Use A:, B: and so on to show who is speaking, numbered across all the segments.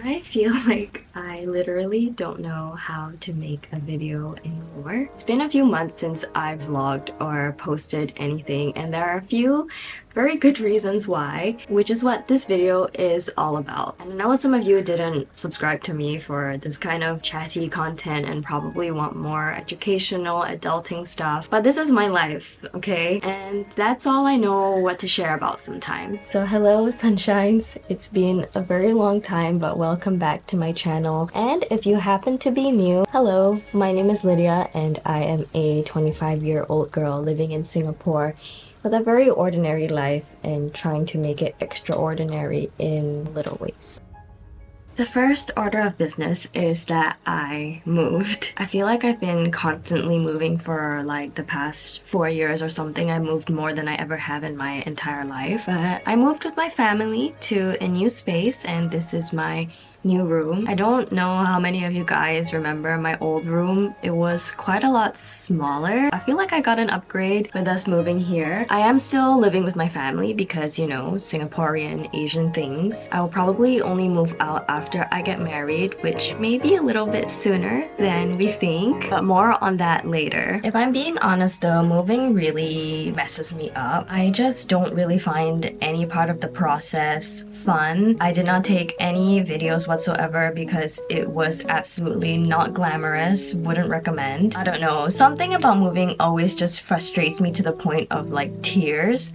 A: I feel like I literally don't know how to make a video anymore. It's been a few months since I've vlogged or posted anything, and there are a few very good reasons why, which is what this video is all about. And I know some of you didn't subscribe to me for this kind of chatty content and probably want more educational adulting stuff, but this is my life, okay? And that's all I know what to share about sometimes. So hello sunshines, it's been a very long time, but welcome back to my channel. And if you happen to be new, hello, my name is Lydia and I am a 25-year-old girl living in Singapore with a very ordinary life and trying to make it extraordinary in little ways. The first order of business is that I moved. I feel like I've been constantly moving for like the past 4 years or something. I moved more than I ever have in my entire life. But I moved with my family to a new space, and this is my new room. I don't know how many of you guys remember my old room. It was quite a lot smaller. I feel like I got an upgrade with us moving here. I am still living with my family because, you know, Singaporean Asian things. I will probably only move out after I get married, which may be a little bit sooner than we think, but more on that later. If I'm being honest though, moving really messes me up. I just don't really find any part of the process fun. I did not take any videos whatsoever because it was absolutely not glamorous. Wouldn't recommend. I don't know, something about moving always just frustrates me to the point of like tears.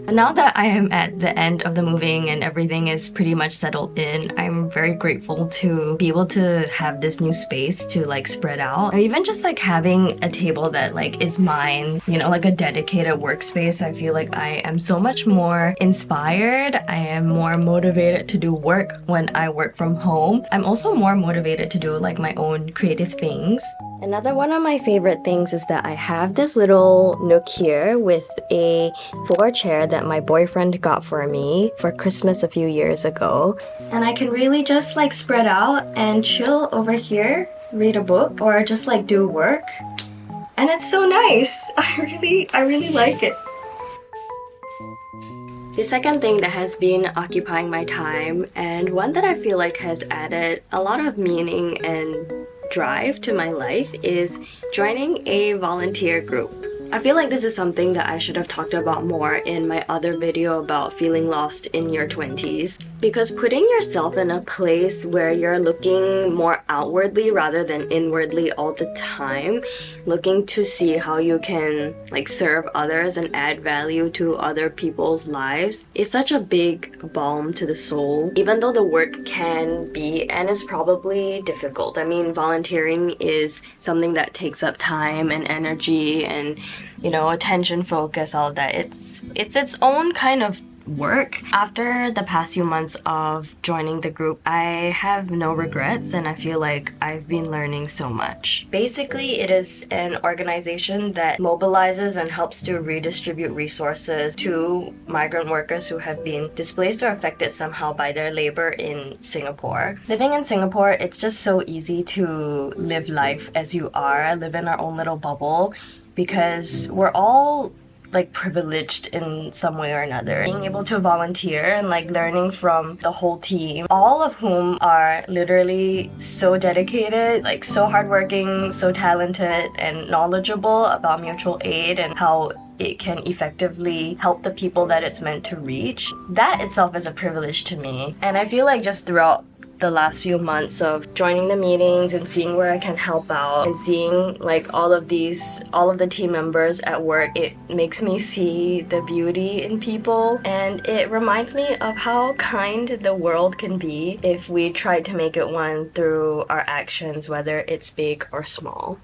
A: Now that I am at the end of the moving and everything is pretty much settled in, I'm very grateful to be able to have this new space to like spread out. Or even just like having a table that like is mine, you know, like a dedicated workspace. I feel like I am so much more inspired. I am more motivated to do work when I work from home. I'm also more motivated to do like my own creative things. Another one of my favorite things is that I have this little nook here with a floor chair that my boyfriend got for me for Christmas a few years ago. And I can really just like spread out and chill over here, read a book, or just like do work. And it's so nice. I really like it. The second thing that has been occupying my time, and one that I feel like has added a lot of meaning and drive to my life, is joining a volunteer group. I feel like this is something that I should have talked about more in my other video about feeling lost in your 20s, because putting yourself in a place where you're looking more outwardly rather than inwardly all the time, looking to see how you can like serve others and add value to other people's lives, is such a big balm to the soul. Even though the work can be and is probably difficult. I mean, volunteering is something that takes up time and energy and, you know, attention, focus, all of that. It's its own kind of work. After the past few months of joining the group, I have no regrets and I feel like I've been learning so much. Basically, it is an organization that mobilizes and helps to redistribute resources to migrant workers who have been displaced or affected somehow by their labor in Singapore. Living in Singapore, it's just so easy to live life as you are, live in our own little bubble, because we're all like privileged in some way or another. Being able to volunteer and like learning from the whole team, all of whom are literally so dedicated, like so hardworking, so talented and knowledgeable about mutual aid and how it can effectively help the people that it's meant to reach. That itself is a privilege to me. And I feel like just throughout the last few months of joining the meetings and seeing where I can help out and seeing like all of the team members at work, it makes me see the beauty in people, and it reminds me of how kind the world can be if we try to make it one through our actions, whether it's big or small.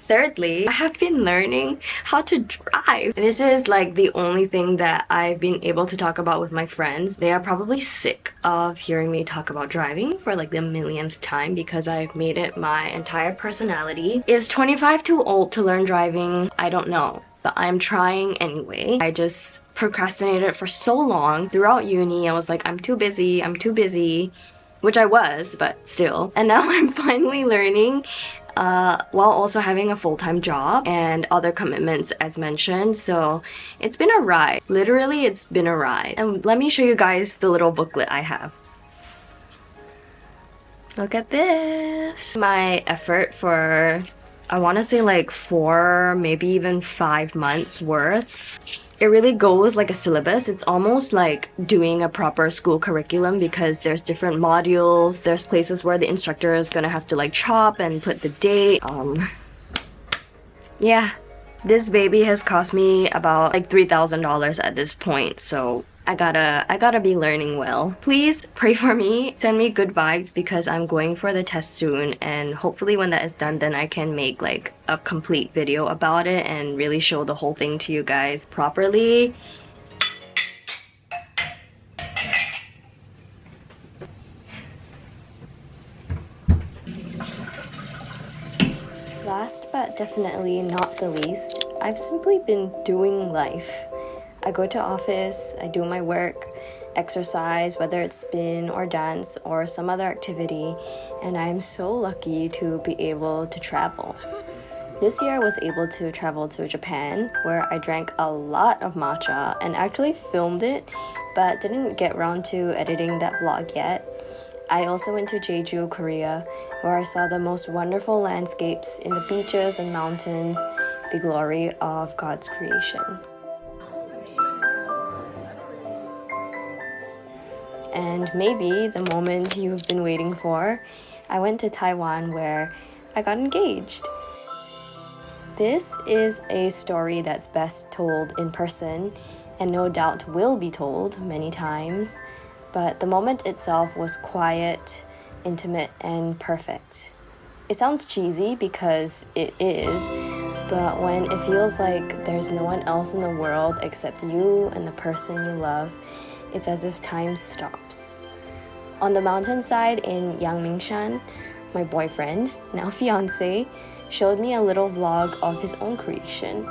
A: Thirdly, I have been learning how to drive. This is like the only thing that I've been able to talk about with my friends. They are probably sick of hearing me talk about driving for like the millionth time because I've made it my entire personality. Is 25 too old to learn driving? I don't know, but I'm trying anyway. I just procrastinated for so long. Throughout uni, I was like, I'm too busy, which I was, but still. And now I'm finally learning while also having a full-time job and other commitments as mentioned. So it's been a ride. Literally, it's been a ride. And let me show you guys the little booklet I have. Look at this. My effort for, I want to say like 4, maybe even 5 months worth. It really goes like a syllabus. It's almost like doing a proper school curriculum because there's different modules. There's places where the instructor is gonna have to like chop and put the date. Yeah, this baby has cost me about like $3,000 at this point, so I gotta be learning well. Please pray for me, send me good vibes because I'm going for the test soon, and hopefully when that is done, then I can make like a complete video about it and really show the whole thing to you guys properly. Last but definitely not the least, I've simply been doing life. I go to office, I do my work, exercise, whether it's spin or dance or some other activity, and I'm so lucky to be able to travel. This year I was able to travel to Japan, where I drank a lot of matcha and actually filmed it, but didn't get around to editing that vlog yet. I also went to Jeju, Korea, where I saw the most wonderful landscapes in the beaches and mountains, the glory of God's creation. And maybe the moment you've been waiting for, I went to Taiwan where I got engaged. This is a story that's best told in person and no doubt will be told many times, but the moment itself was quiet, intimate, and perfect. It sounds cheesy because it is, but when it feels like there's no one else in the world except you and the person you love, it's as if time stops. On the mountainside in Yangmingshan, my boyfriend, now fiancé, showed me a little vlog of his own creation,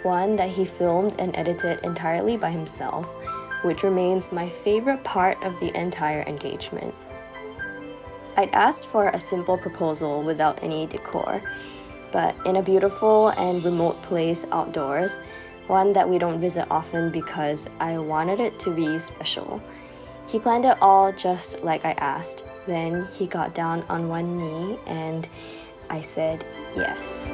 A: one that he filmed and edited entirely by himself, which remains my favorite part of the entire engagement. I'd asked for a simple proposal without any decor, but in a beautiful and remote place outdoors, one that we don't visit often because I wanted it to be special. He planned it all just like I asked. Then he got down on one knee and I said yes.